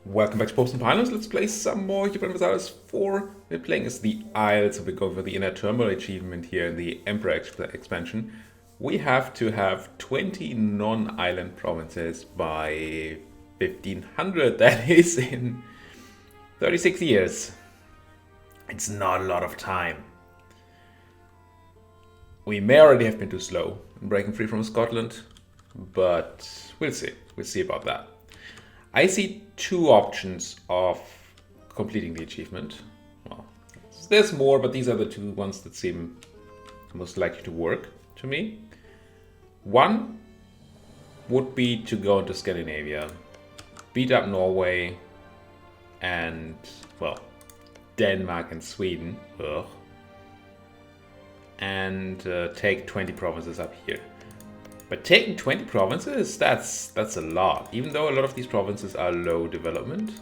Welcome back to Popes and Pilots. Let's play some more Europa Universalis IV. We're playing as the Isle, so we go for the Inner Turmoil achievement here in the Emperor expansion. We have to have 20 non-island provinces by 1500. That is in 36 years. It's not a lot of time. We may already have been too slow in breaking free from Scotland, but we'll see. We'll see about that. I see two options of completing the achievement. Well, there's more, but these are the two ones that seem most likely to work to me. One would be to go into Scandinavia, beat up Norway, and, well, Denmark and Sweden. Ugh. And take 20 provinces up here. But taking 20 provinces, that's a lot. Even though a lot of these provinces are low development.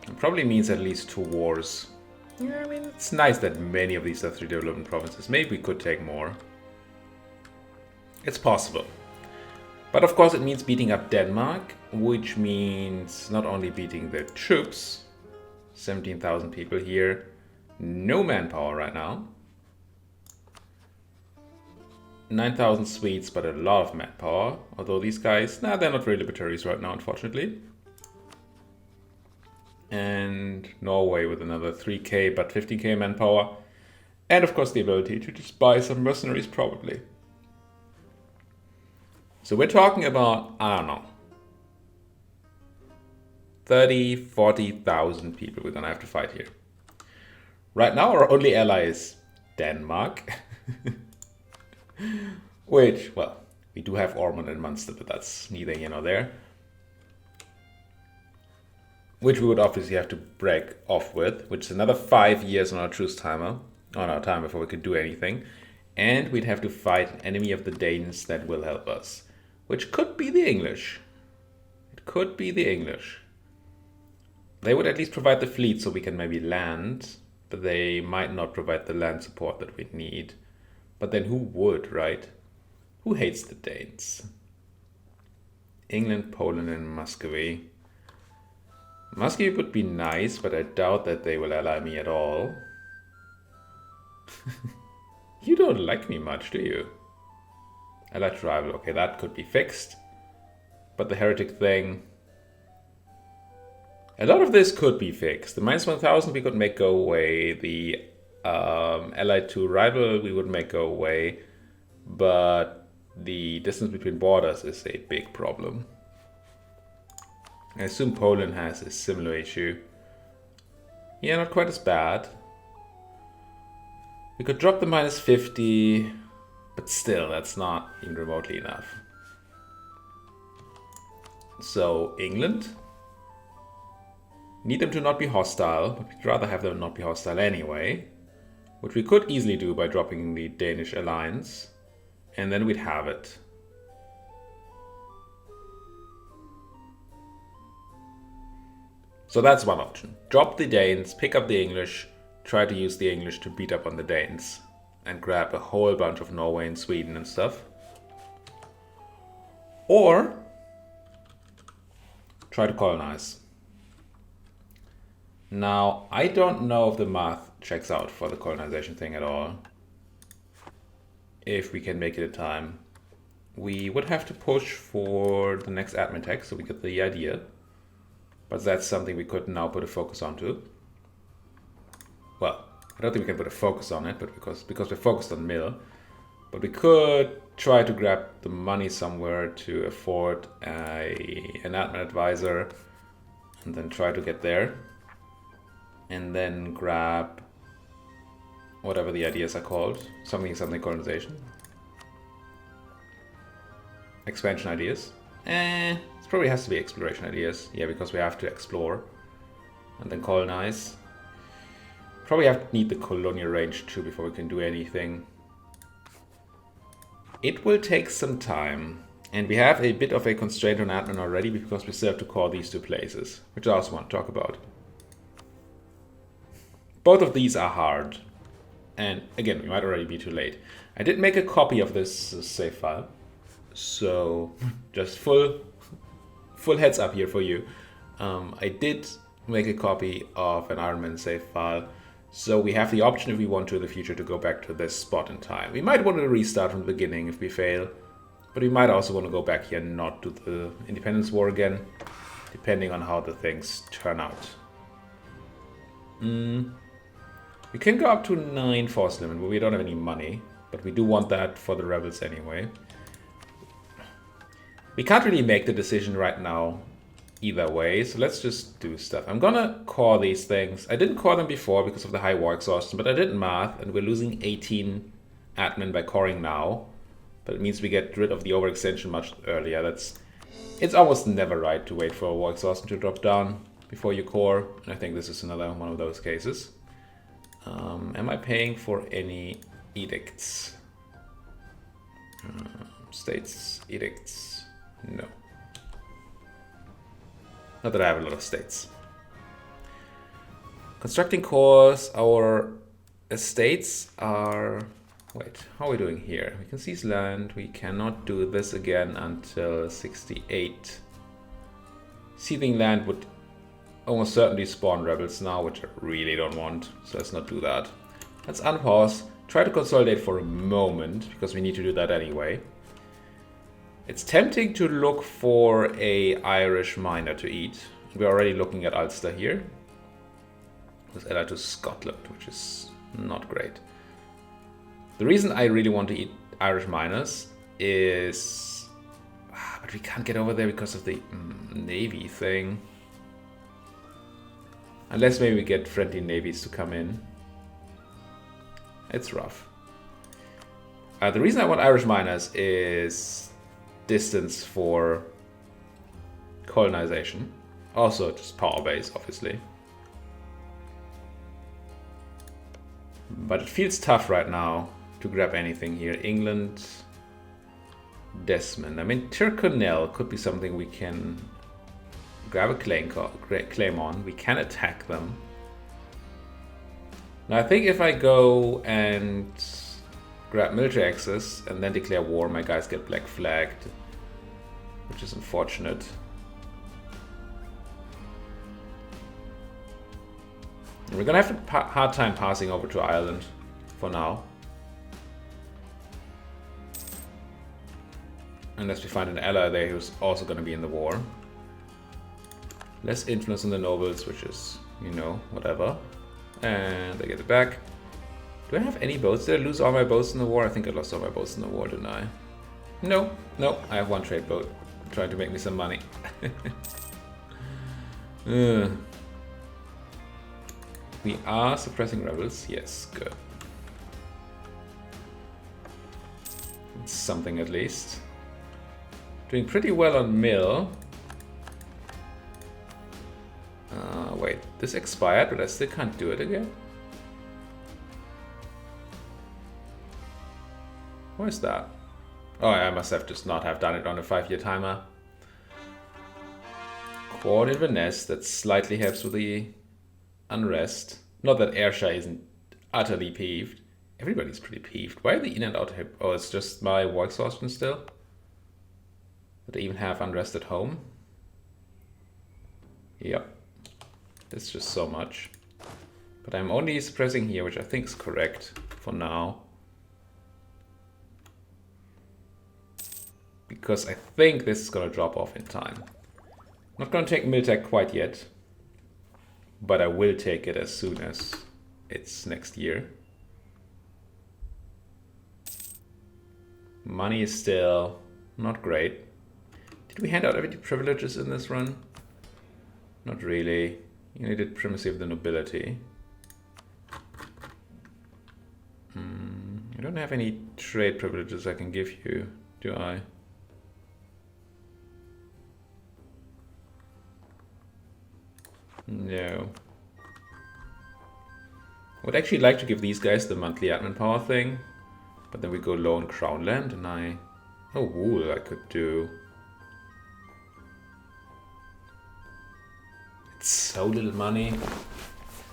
It probably means at least 2 wars. Yeah, I mean, it's nice that many of these are 3 development provinces. Maybe we could take more. It's possible. But of course it means beating up Denmark, which means not only beating the troops, 17,000 people here, no manpower right now. 9,000 Swedes, but a lot of manpower. Although these guys, they're not really libertaries right now, unfortunately. And Norway with another 3k, but 15k manpower. And of course the ability to just buy some mercenaries, probably. So we're talking about, I don't know, 30, 40,000 people we're gonna have to fight here. Right now our only ally is Denmark. Which, well, we do have Ormond and Munster, but that's neither here nor there. Which we would obviously have to break off with, which is another 5 years on our truce timer, on our time before we could do anything. And we'd have to fight an enemy of the Danes that will help us, which could be the English. It could be the English. They would at least provide the fleet so we can maybe land, but they might not provide the land support that we need. But then who would, right? Who hates the Danes? England, Poland, and Muscovy. Muscovy would be nice, but I doubt that they will ally me at all. You don't like me much, do you? Allied rival, okay, that could be fixed. But the heretic thing... A lot of this could be fixed. The minus 1000 we could make go away. The allied to rival we would make go away, but the distance between borders is a big problem. I assume Poland has a similar issue. Yeah, not quite as bad. We could drop the minus 50, but still, that's not even remotely enough. So, England. Need them to not be hostile, but we'd rather have them not be hostile anyway. Which we could easily do by dropping the Danish alliance. And then we'd have it. So that's one option. Drop the Danes, pick up the English, try to use the English to beat up on the Danes. And grab a whole bunch of Norway and Sweden and stuff. Or try to colonize. Now, I don't know if the math checks out for the colonization thing at all. If we can make it in time. We would have to push for the next admin tech so we get the idea. But that's something we could now put a focus onto. Well, I don't think we can put a focus on it, but because we're focused on mill. But we could try to grab the money somewhere to afford an admin advisor. And then try to get there. And then grab whatever the ideas are called. Something colonization. Expansion ideas. It probably has to be exploration ideas. Yeah, because we have to explore. And then colonize. Probably need the colonial range too before we can do anything. It will take some time. And we have a bit of a constraint on admin already because we still have to call these 2 places. Which I also want to talk about. Both of these are hard. And again, we might already be too late. I did make a copy of this save file. So just full heads up here for you. I did make a copy of an Iron Man save file, so we have the option if we want to in the future to go back to this spot in time. We might want to restart from the beginning if we fail, but we might also want to go back here and not do the Independence War again, depending on how the things turn out. We can go up to 9 force limit, but we don't have any money. But we do want that for the rebels anyway. We can't really make the decision right now either way, so let's just do stuff. I'm gonna core these things. I didn't core them before because of the high war exhaustion, but I did math, and we're losing 18 admin by coring now. But it means we get rid of the overextension much earlier. It's almost never right to wait for a war exhaustion to drop down before you core, and I think this is another one of those cases. Am I paying for any edicts? States, edicts, no. Not that I have a lot of states. Constructing cores, our estates are... Wait, how are we doing here? We can seize land, we cannot do this again until 68. Seething land would almost certainly spawn rebels now, which I really don't want, so let's not do that. Let's unpause. Try to consolidate for a moment, because we need to do that anyway. It's tempting to look for a Irish miner to eat. We're already looking at Ulster here. It's allied to Scotland, which is not great. The reason I really want to eat Irish miners is... but we can't get over there because of the navy thing. Unless maybe we get friendly navies to come in. It's rough. The reason I want Irish miners is distance for colonization. Also just power base, obviously. But it feels tough right now to grab anything here. England, Desmond. I mean, Tyrconnell could be something we can grab a claim on. We can attack them. Now I think if I go and grab military access and then declare war, my guys get black flagged, which is unfortunate. And we're gonna have a hard time passing over to Ireland for now. Unless we find an ally there who's also gonna be in the war. Less influence on the nobles, which is, you know, whatever. And I get it back. Do I have any boats? Did I lose all my boats in the war? I think I lost all my boats in the war, didn't I? No, no, I have one trade boat trying to make me some money. We are suppressing rebels. Yes, good. It's something at least. Doing pretty well on mill. Wait, this expired, but I still can't do it again? Where's that? Oh, I must have just not have done it on a 5-year timer. Quad Inverness, that slightly helps with the unrest. Not that Ayrshire isn't utterly peeved. Everybody's pretty peeved. Why are the in and out hip? Oh, it's just my war exhaustion still? Did I even have unrest at home? Yep. It's just so much. But I'm only suppressing here, which I think is correct for now. Because I think this is going to drop off in time. Not going to take Miltech quite yet. But I will take it as soon as it's next year. Money is still not great. Did we hand out any privileges in this run? Not really. You needed primacy of the nobility. I don't have any trade privileges I can give you, do I? No. I would actually like to give these guys the monthly admin power thing, but then we go low on crown land and oh, wool I could do. It's so little money.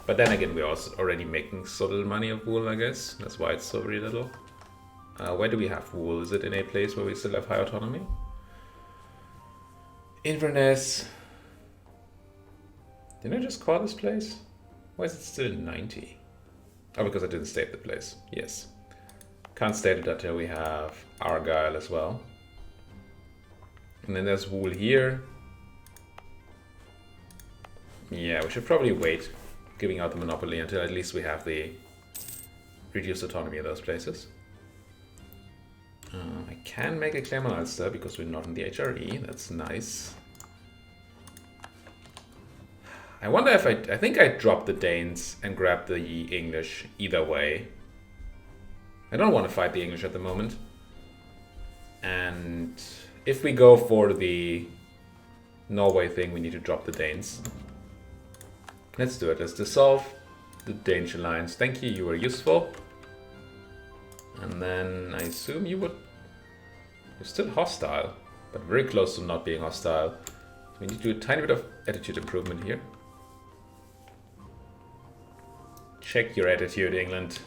But then again, we're also already making so little money of wool, I guess. That's why it's so very little. Where do we have wool? Is it in a place where we still have high autonomy? Inverness. Didn't I just call this place? Why is it still 90? Oh, because I didn't state the place. Yes. Can't state it until we have Argyle as well. And then there's Wool here. Yeah, we should probably wait giving out the monopoly until at least we have the reduced autonomy of those places. I can make a claim on Ulster because we're not in the HRE. That's nice. I wonder if I think I dropped the Danes and grabbed the English either way. I don't want to fight the English at the moment. And if we go for the Norway thing, we need to drop the Danes. Let's do it. Let's dissolve the Danish alliance. Thank you, you were useful. And then I assume you're still hostile, but very close to not being hostile. We need to do a tiny bit of attitude improvement here. Check your attitude, England.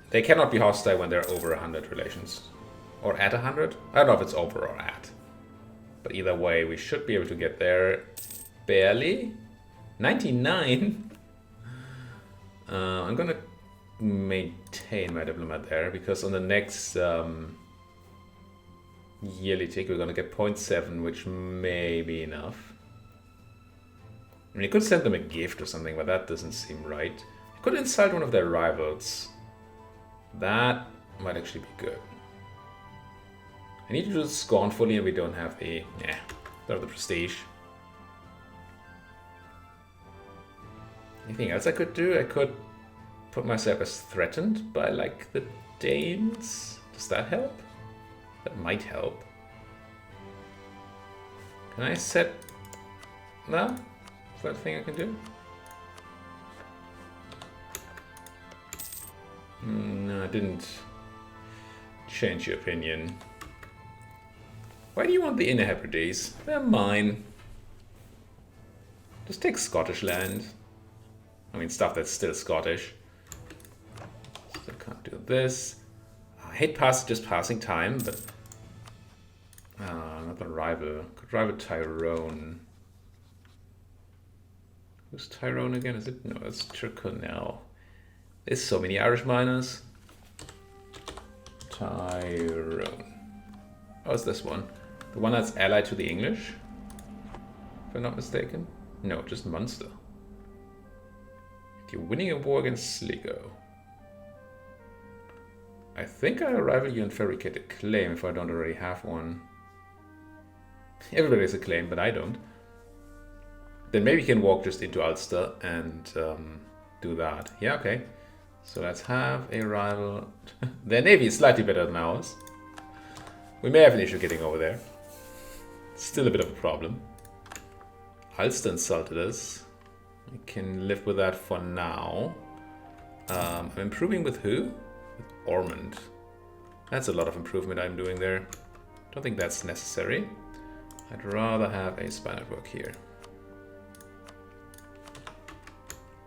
They cannot be hostile when they're over 100 relations. Or at 100? I don't know if it's over or at. But either way, we should be able to get there barely. 99? I'm gonna maintain my diplomat there, because on the next yearly tick we're gonna get 0.7, which may be enough. I mean, you could send them a gift or something, but that doesn't seem right. You could insult one of their rivals. That might actually be good. I need to do this scornfully, and we don't have the prestige. Anything else I could do? I could put myself as threatened by, like, the Danes. Does that help? That might help. Can I set that? Is that a thing I can do? No, I didn't change your opinion. Why do you want the Inner Hebrides? They're mine. Just take Scottish land. I mean, stuff that's still Scottish. So I can't do this. I hate just passing time, but... another rival. Could rival Tyrone. Who's Tyrone again? Is it? No, it's Tyrconnell. There's so many Irish miners. Tyrone. Oh, it's this one. The one that's allied to the English? If I'm not mistaken. No, just Munster. You're winning a war against Sligo. I think I rival you in fabricated claim if I don't already have one. Everybody has a claim, but I don't. Then maybe you can walk just into Ulster and do that. Yeah, okay. So let's have a rival. Their navy is slightly better than ours. We may have an issue getting over there. Still a bit of a problem. Ulster insulted us. I can live with that for now. I'm improving with who? With Ormond. That's a lot of improvement I'm doing there. Don't think that's necessary. I'd rather have a spy network here.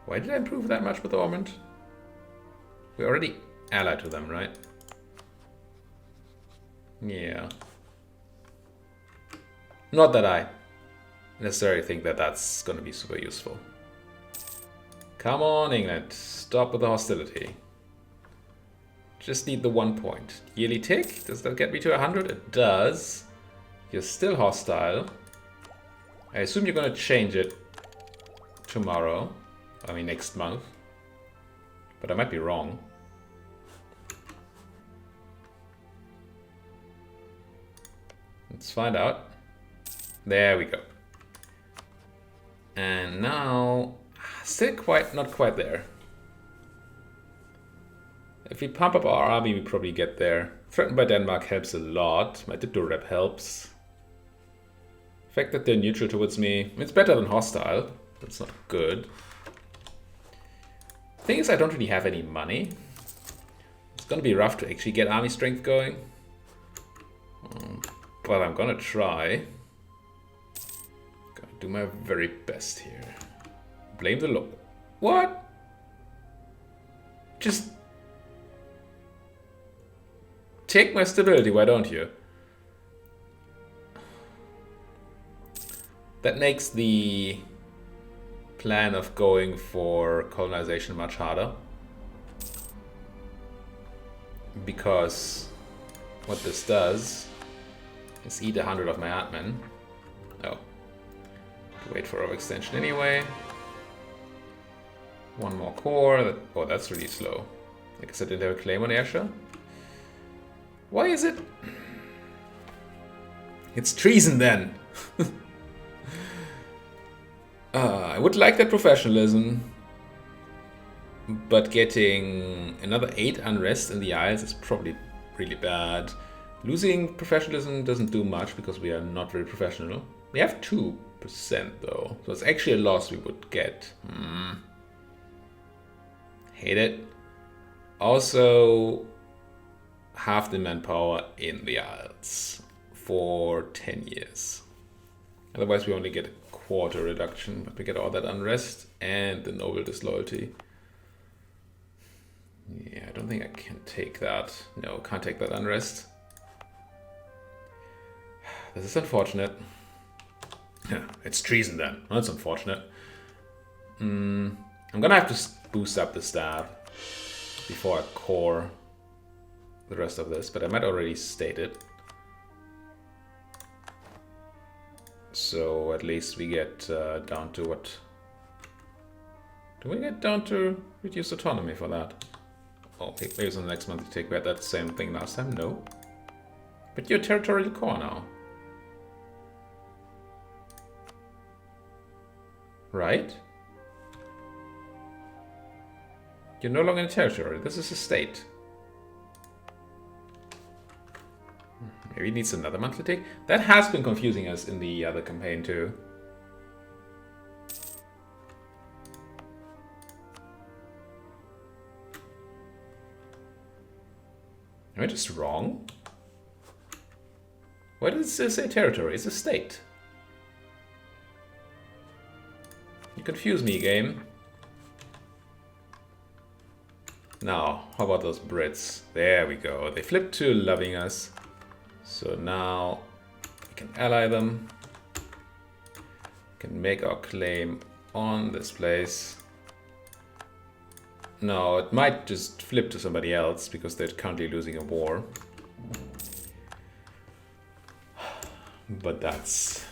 Why did I improve that much with Ormond? We're already allied to them, right? Yeah. Not that I necessarily think that that's going to be super useful. Come on, England. Stop with the hostility. Just need the 1 point. Yearly tick? Does that get me to 100? It does. You're still hostile. I assume you're going to change it tomorrow. I mean, next month. But I might be wrong. Let's find out. There we go. And now, still not quite there. If we pump up our army, we probably get there. Threatened by Denmark helps a lot. My Diplo rep helps. The fact that they're neutral towards me, it's better than hostile. That's not good. Thing is, I don't really have any money. It's gonna be rough to actually get army strength going. But I'm gonna try. Gonna do my very best here. Blame the Lord. What? Just take my stability, why don't you? That makes the plan of going for colonization much harder. Because what this does is eat 100 of my admin. Oh. Wait for overextension anyway. One more core. Oh, that's really slow. Like I said, did they have a claim on Ayrshire? Why is it? It's treason then. I would like that professionalism, but getting another 8 unrest in the Isles is probably really bad. Losing professionalism doesn't do much because we are not very professional. We have 2% though, so it's actually a loss we would get. Hate it. Also, half the manpower in the Isles for 10 years. Otherwise we only get a quarter reduction, but we get all that unrest and the noble disloyalty. Yeah, I don't think I can take that. No, can't take that unrest. This is unfortunate. Yeah, it's treason then. That's unfortunate. I'm gonna have to boost up the stab before I core the rest of this, but I might already state it. So at least we get down to what? Do we get down to reduced autonomy for that? Oh, maybe it's on the next month you take. We had that same thing last time. No. But you're territorial core now. Right? You're no longer in a territory. This is a state. Maybe it needs another monthly take. That has been confusing us in the other campaign too. Am I just wrong? Why does it say territory? It's a state. You confuse me, game. Now, how about those Brits? There we go. They flipped to loving us. So now we can ally them. We can make our claim on this place. No, it might just flip to somebody else because they're currently losing a war. But that's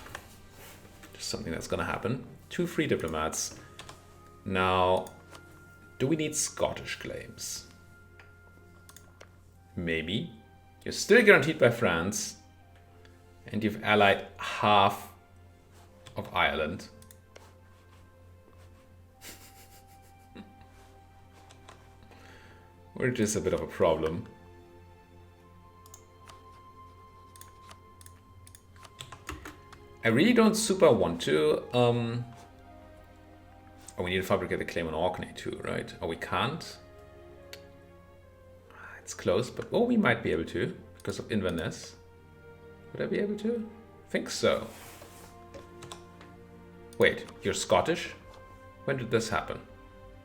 just something that's gonna happen. 2 free diplomats. Now, do we need Scottish claims? Maybe. You're still guaranteed by France. And you've allied half of Ireland. Which is a bit of a problem. I really don't super want to. Oh, we need to fabricate a claim on Orkney too, right? Oh, we can't. It's close, but oh, we might be able to because of Inverness. Would I be able to? I think so. Wait, you're Scottish? When did this happen?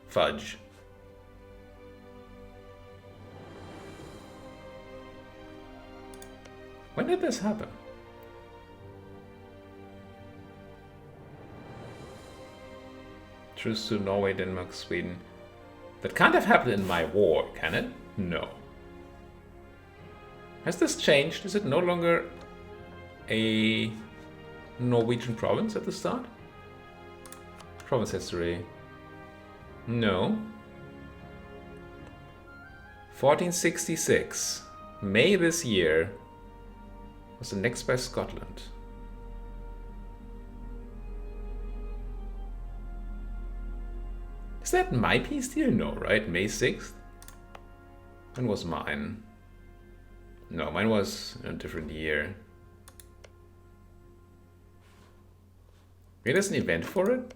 Fudge. When did this happen? Truce to Norway, Denmark, Sweden. That can't have happened in my war, can it? No. Has this changed? Is it no longer a Norwegian province at the start? Province history. No. 1466. May this year was annexed by Scotland. Is that my peace deal? No, right? May 6th? When was mine? No, mine was in a different year. Maybe there's an event for it?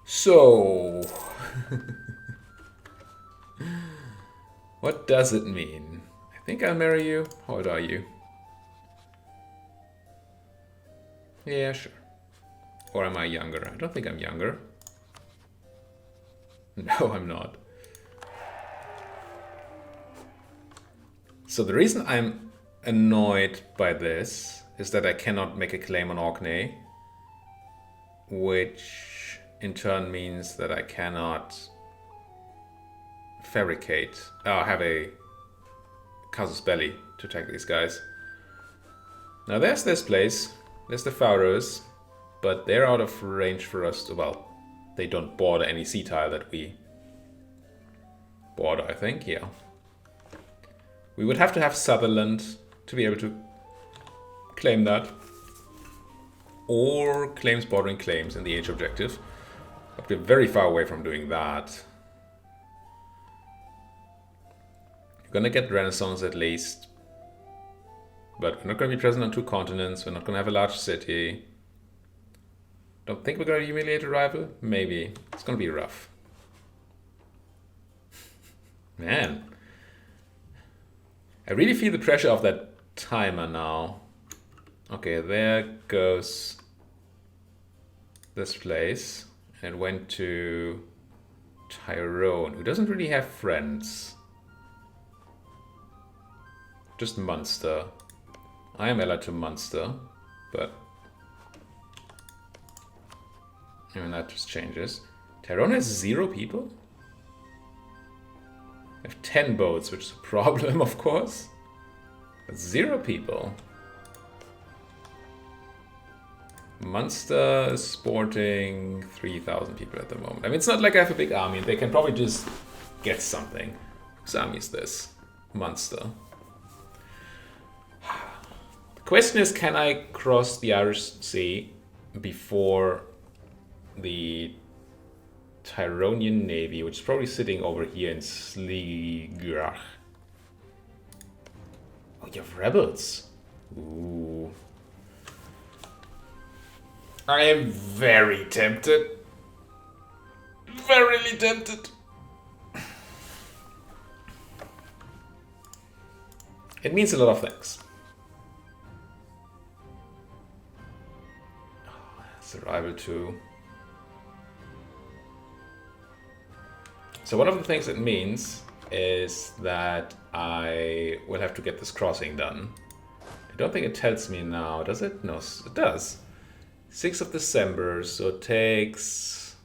So... what does it mean? I think I'll marry you. How old are you? Yeah, sure. Or am I younger? I don't think I'm younger. No, I'm not. So the reason I'm annoyed by this is that I cannot make a claim on Orkney, which in turn means that I cannot fabricate, have a casus belli to attack these guys. Now there's this place, there's the Faroes, but they're out of range for us to, well, they don't border any sea tile that we border, I think, yeah. We would have to have Sutherland to be able to claim that. Or claims bordering claims in the age objective. But we're very far away from doing that. We're gonna get Renaissance at least. But we're not gonna be present on 2 continents. We're not gonna have a large city. Don't think we're gonna humiliate a rival? Maybe. It's gonna be rough. Man. I really feel the pressure of that timer now. Okay, there goes this place. And it went to Tyrone, who doesn't really have friends. Just Munster. I am allied to Munster, but I mean, that just changes. Tyrone has 0 people? I have 10 boats, which is a problem, of course. But 0 people. Munster is sporting 3,000 people at the moment. I mean, it's not like I have a big army. They can probably just get something. Whose army is this? Munster. The question is, can I cross the Irish Sea before the Tyronian Navy, which is probably sitting over here in Sligrach. Oh, you have rebels. Ooh. I am very tempted. Verily tempted. It means a lot of things. Oh, that's a rival too. So one of the things it means is that I will have to get this crossing done. I don't think it tells me now, does it? No, it does. 6th of December, so it takes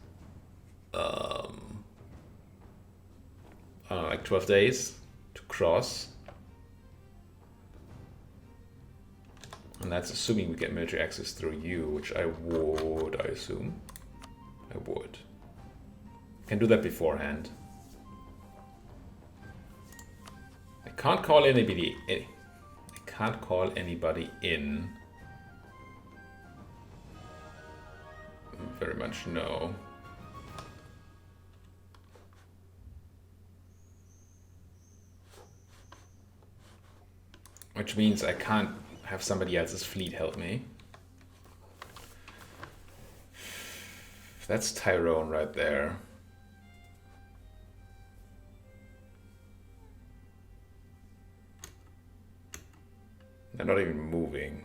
like 12 days to cross. And that's assuming we get military access through you, which I would, I assume. I would. Can do that beforehand. I can't call anybody in. I can't call anybody in. Very much no. Which means I can't have somebody else's fleet help me. That's Tyrone right there. They're not even moving.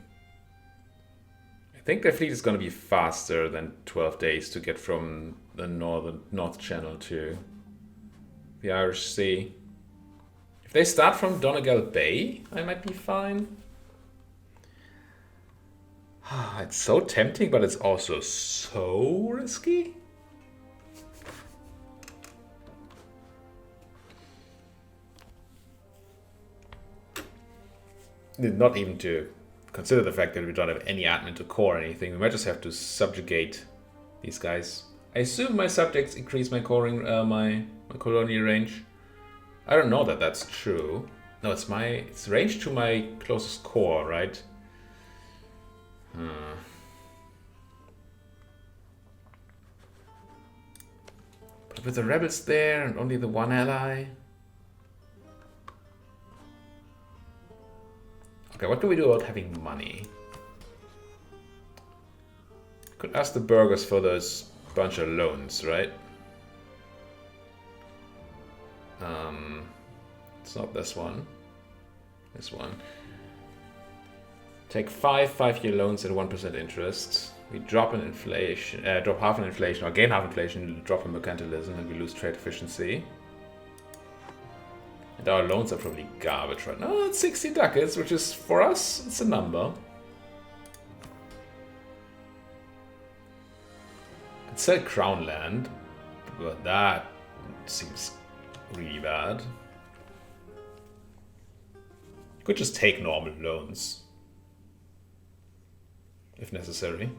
I think their fleet is going to be faster than 12 days to get from the North Channel to the Irish Sea. If they start from Donegal Bay, I might be fine. It's so tempting, but it's also so risky. Not even to consider the fact that we don't have any admin to core or anything. We might just have to subjugate these guys. I assume my subjects increase my coring, my colonial range. I don't know that that's true. No, it's range to my closest core, right? But with the rebels there and only the one ally. Okay, what can we do about having money? Could ask the burghers for those bunch of loans, right? It's not this one. This one. Take 5 5-year loans at 1% interest. We drop an inflation, drop half an inflation, or gain half inflation, drop in mercantilism, and we lose trade efficiency. And our loans are probably garbage right now. Oh, it's 16 ducats, which is, for us, it's a number. Could sell crown land, but that seems really bad. Could just take normal loans, if necessary.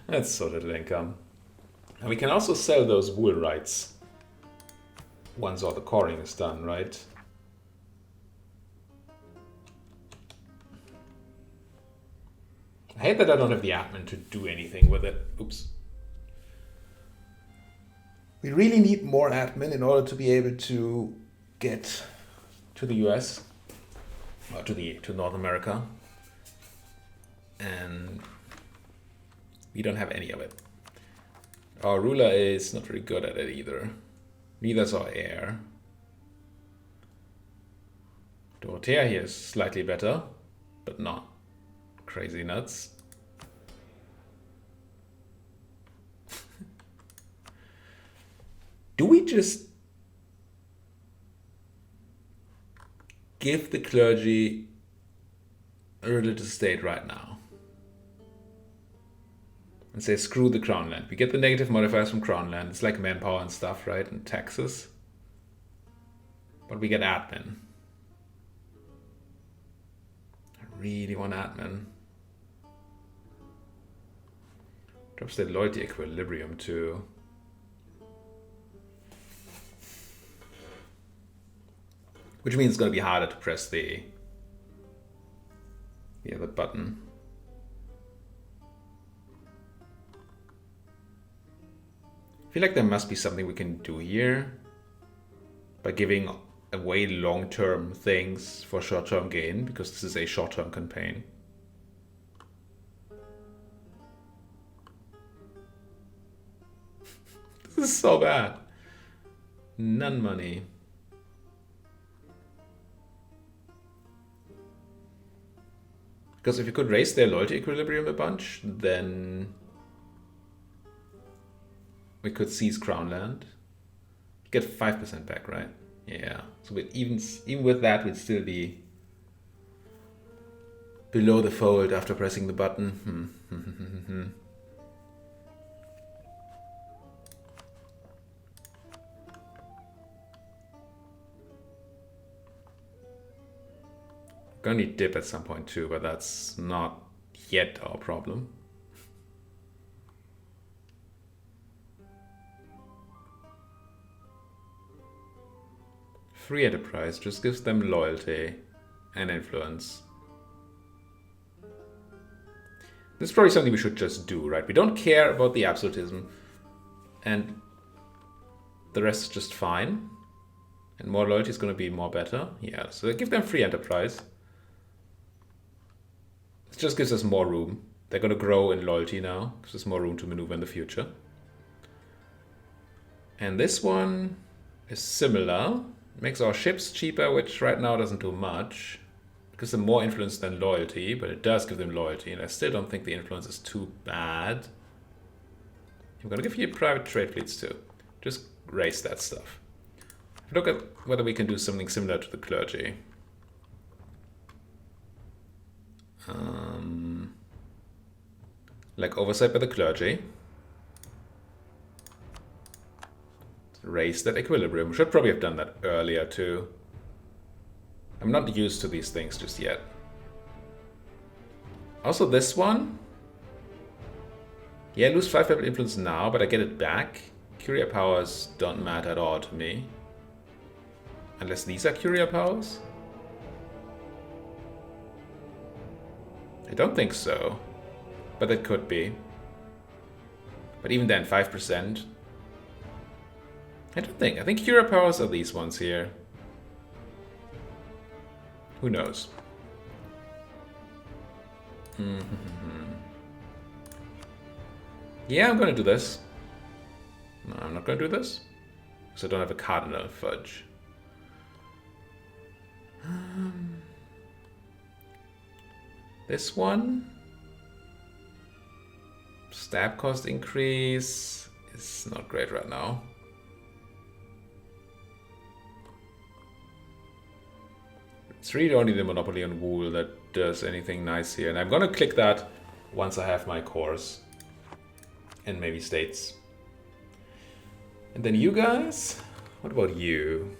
That's so little income. And we can also sell those wool rights once all the coring is done, right? I hate that I don't have the admin to do anything with it. Oops. We really need more admin in order to be able to get to the US or to North America, and we don't have any of it. Our ruler is not very good at it either. Neither is our heir. Dorothea here is slightly better, but not crazy nuts. Do we just give the clergy a religious state right now? And say, screw the crown land. We get the negative modifiers from crown land. It's like manpower and stuff, right? And taxes. But we get admin. I really want admin. Drops the loyalty equilibrium too. Which means it's going to be harder to press the other button. I feel like there must be something we can do here by giving away long-term things for short-term gain, because this is a short-term campaign. This is so bad. None money. Because if you could raise their loyalty equilibrium a bunch, then we could seize crown land. Get 5% back, right? Yeah. So even with that, we'd still be below the fold after pressing the button. Gonna need dip at some point too, but that's not yet our problem. Free enterprise just gives them loyalty and influence. This is probably something we should just do, right? We don't care about the absolutism, and the rest is just fine. And more loyalty is going to be more better. Yeah, so give them free enterprise. It just gives us more room. They're going to grow in loyalty now. Gives us more room to maneuver in the future. And this one is similar. Makes our ships cheaper, which right now doesn't do much. It gives them more influence than loyalty, but it does give them loyalty. And I still don't think the influence is too bad. I'm going to give you private trade fleets too. Just raise that stuff. Look at whether we can do something similar to the clergy. Like oversight by the clergy. Raise that equilibrium. We should probably have done that earlier too. I'm not used to these things just yet. Also this one. Yeah, I lose 5 level influence now, but I get it back. Courier powers don't matter at all to me. Unless these are courier powers? I don't think so. But it could be. But even then, 5%. I don't think. I think courier powers are these ones here. Who knows? Yeah, I'm gonna do this. No, I'm not gonna do this. Because I don't have a cardinal fudge. This one? Stab cost increase is not great right now. It's really only the monopoly on wool that does anything nice here. And I'm gonna click that once I have my cores. And maybe states. And then you guys? What about you?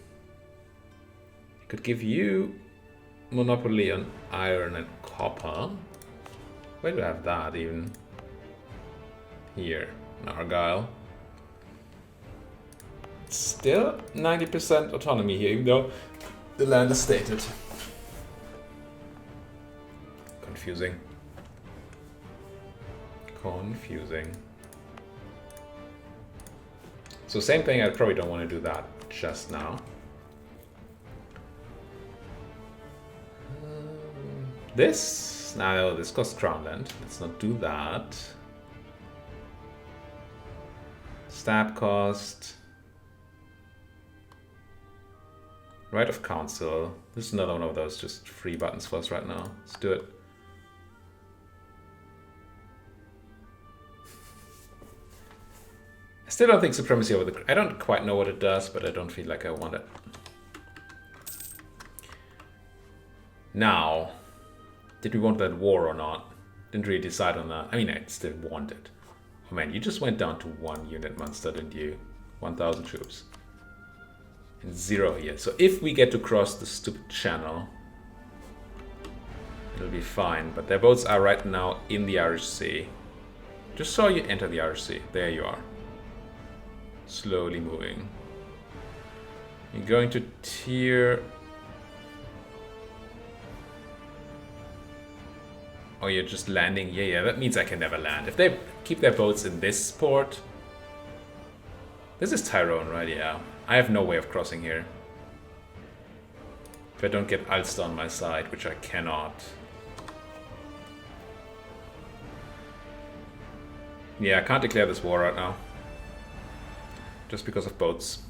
I could give you monopoly on iron and copper. Where do I have that even? Here, in Argyle. Still 90% autonomy here, even though the land is stated. Confusing. Confusing. So same thing, I probably don't want to do that just now. This? No, this costs crown land. Let's not do that. Stab cost. Right of council. This is another one of those just free buttons for us right now. Let's do it. I still don't think supremacy over the... I don't quite know what it does, but I don't feel like I want it. Now, did we want that war or not? Didn't really decide on that. I mean, I still want it. Oh man, you just went down to 1 unit monster, didn't you? 1,000 troops. And 0 here. So if we get to cross the stupid channel, it'll be fine. But their boats are right now in the Irish Sea. Just saw you enter the Irish Sea. There you are. Slowly moving. You're going to tier... Oh, you're just landing? Yeah, that means I can never land. If they keep their boats in this port... This is Tyrone, right? Yeah. I have no way of crossing here. If I don't get Ulster on my side, which I cannot. Yeah, I can't declare this war right now. Just because of boats.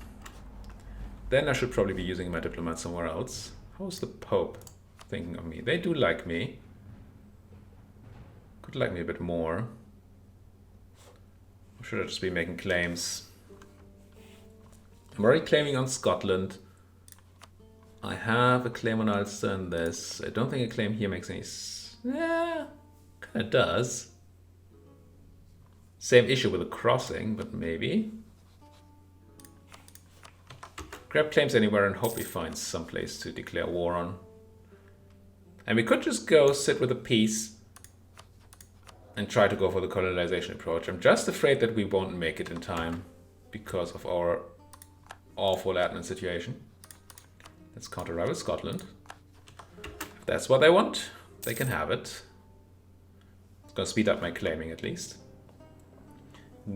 Then I should probably be using my diplomat somewhere else. How's the Pope thinking of me? They do like me. Could like me a bit more. Or should I just be making claims? I'm already claiming on Scotland. I have a claim on Ulster and this. I don't think a claim here makes any sense. Yeah, kind of does. Same issue with the crossing, but maybe. Grab claims anywhere and hope we find some place to declare war on. And we could just go sit with a peace and try to go for the colonization approach. I'm just afraid that we won't make it in time because of our awful admin situation. Let's counter-rival Scotland. If that's what they want, they can have it. It's gonna speed up my claiming at least.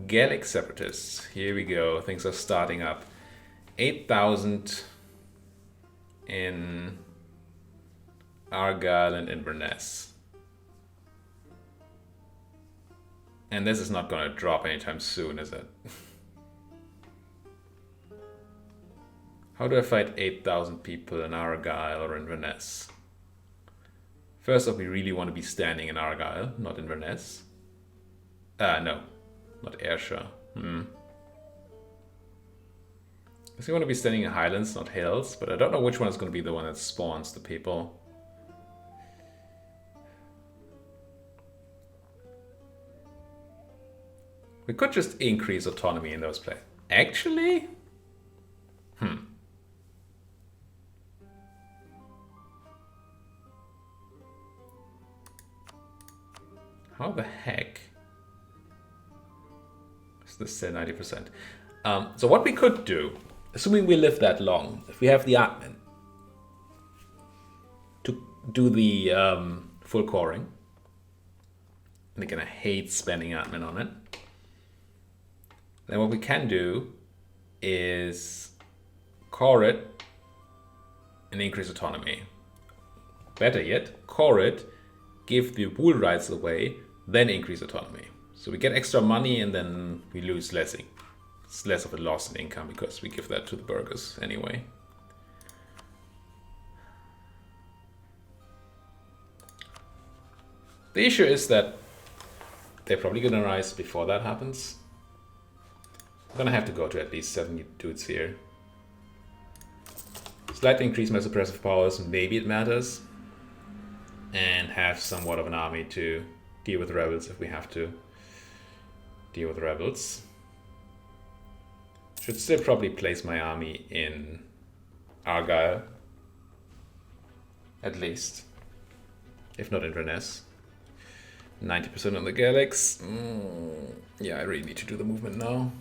Gaelic separatists. Here we go. Things are starting up. 8,000 in Argyll and Inverness. And this is not going to drop anytime soon, is it? How do I fight 8,000 people in Argyll or Inverness? First off, we really want to be standing in Argyll, not Inverness. No, not Ayrshire. I think I want to be standing in highlands, not hills, but I don't know which one is going to be the one that spawns the people. We could just increase autonomy in those places. Actually? How the heck is this still 90%? So what we could do, assuming we live that long, if we have the admin to do the full coring, and again I hate spending admin on it, then what we can do is core it and increase autonomy. Better yet, core it, give the wool rights away, then increase autonomy. So we get extra money and then we lose less. It's less of a loss in income because we give that to the burghers anyway. The issue is that they're probably gonna rise before that happens. I'm gonna have to go to at least 70 dudes here. Slightly increase my suppressive powers, maybe it matters. And have somewhat of an army to deal with rebels if we have to deal with rebels. Should still probably place my army in Argyle. At least. If not Inverness. 90% on the Gaelics. Yeah, I really need to do the movement now.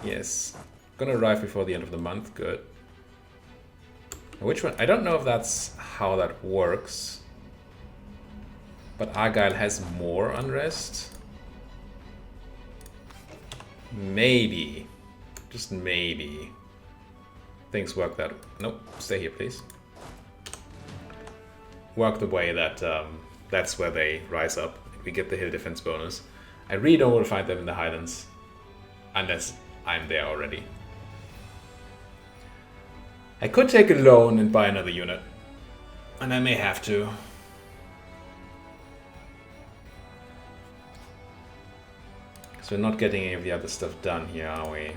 Yes. Gonna arrive before the end of the month. Good. Which one? I don't know if that's how that works. But Argyle has more unrest. Maybe. Just maybe. Things work that... Nope. Stay here, please. Work the way that that's where they rise up. We get the hill defense bonus. I really don't want to find them in the Highlands. Unless I'm there already. I could take a loan and buy another unit. And I may have to. Because we're not getting any of the other stuff done here, are we?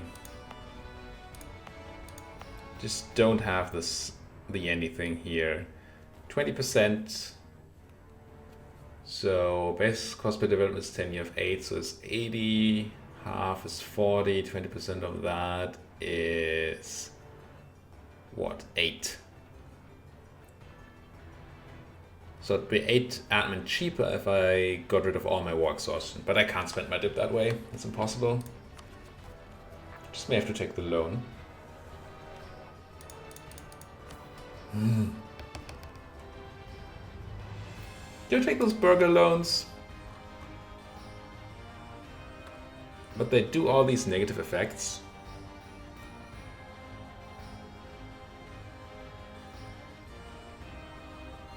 Just don't have the anything here. 20%. So base cost per development is 10 year of 8, so it's 80. Half is 40. 20% of that is what? 8. So it'd be 8 admin cheaper if I got rid of all my war exhaustion. But I can't spend my dip that way. It's impossible. Just may have to take the loan. Do take those burger loans. But they do all these negative effects.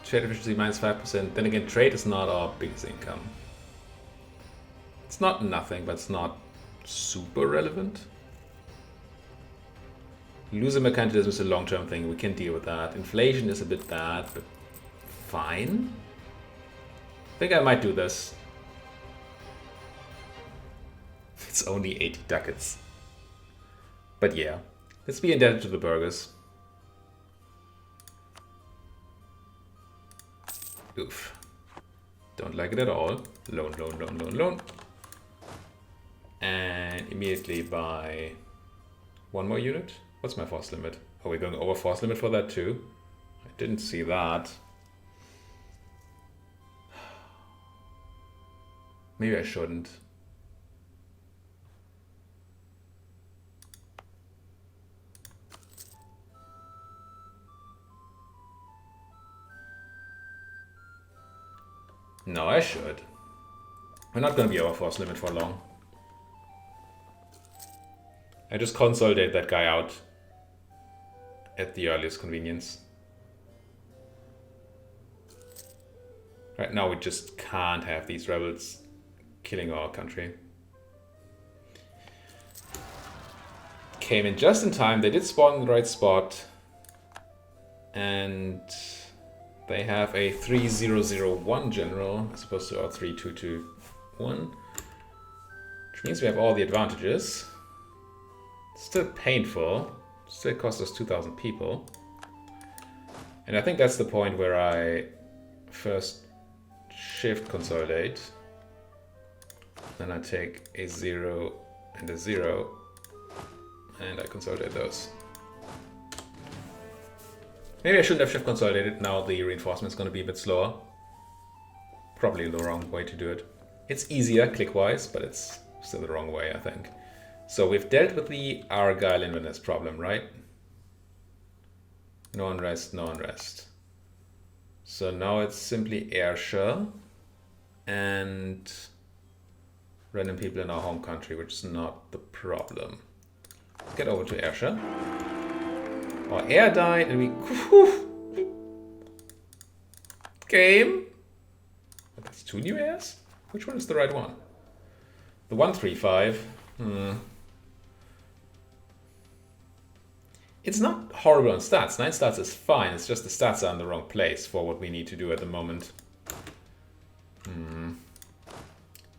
Trade efficiency minus 5%. Then again, trade is not our biggest income. It's not nothing, but it's not super relevant. Loser mercantilism is a long-term thing. We can deal with that. Inflation is a bit bad, but fine. I think I might do this. It's only 80 ducats. But yeah, let's be indebted to the burghers. Oof. Don't like it at all. Loan, loan, loan, loan, loan. And immediately buy one more unit. What's my force limit? Are we going over force limit for that too? I didn't see that. Maybe I shouldn't. No, I should. We're not going to be over force limit for long. I just consolidate that guy out at the earliest convenience. Right now we just can't have these rebels killing our country. Came in just in time. They did spawn in the right spot. And they have a 3001 general as opposed to our 3221. Which means we have all the advantages. Still painful. Still costs us 2,000 people. And I think that's the point where I first shift consolidate. Then I take a 0 and a 0. And I consolidate those. Maybe I shouldn't have shift consolidated. Now the reinforcement is going to be a bit slower. Probably the wrong way to do it. It's easier click-wise, but it's still the wrong way, I think. So we've dealt with the Argyle Inverness problem, right? No unrest, no unrest. So now it's simply Ayrshire and random people in our home country, which is not the problem. Get over to Ayrshire. Our heir died and we... Game? Oh, that's 2 new heirs? Which one is the right one? The 135. It's not horrible on stats. 9 stats is fine. It's just the stats are in the wrong place for what we need to do at the moment.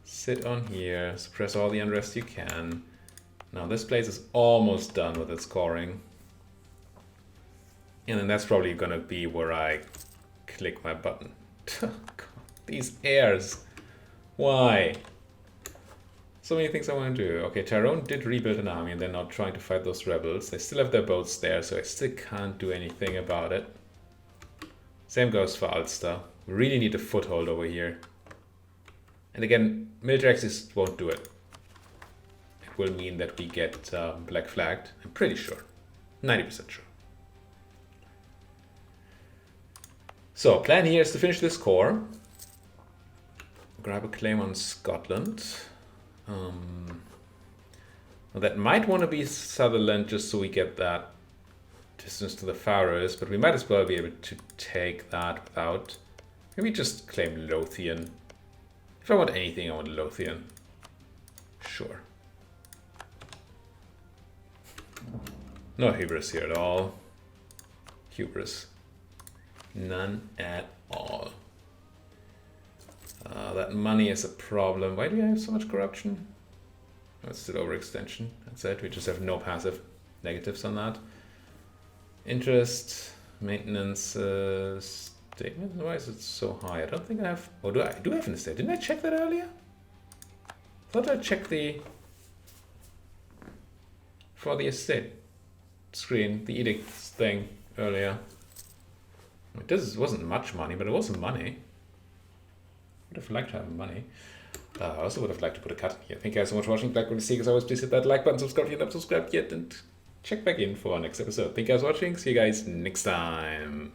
Sit on here, suppress all the unrest you can. Now this place is almost done with its scoring. And then that's probably gonna be where I click my button. God, these heirs. Why? So many things I want to do. Okay, Tyrone did rebuild an army and they're now trying to fight those rebels. They still have their boats there, so I still can't do anything about it. Same goes for Ulster. We really need a foothold over here. And again, military access won't do it. It will mean that we get black flagged. I'm pretty sure. 90% sure. So, plan here is to finish this core. Grab a claim on Scotland. Well, that might want to be Sutherland just so we get that distance to the Faroes, but we might as well be able to take that without. Maybe just claim Lothian. If I want anything, I want Lothian. Sure. No hubris here at all. Hubris. None at all. That money is a problem. Why do I have so much corruption? Oh, it's still overextension. That's it. We just have no passive negatives on that. Interest, maintenance, statement. Why is it so high? I don't think I have. Oh, do I have an estate? Didn't I check that earlier? I thought I checked the for the estate screen, the edicts thing earlier. This wasn't much money, but it was some money. Would have liked to have money. I also would have liked to put a cut in here. Thank you guys so much for watching. Like what you see, as always, please hit that like button, subscribe if you haven't subscribed yet, and check back in for our next episode. Thank you guys for watching. See you guys next time.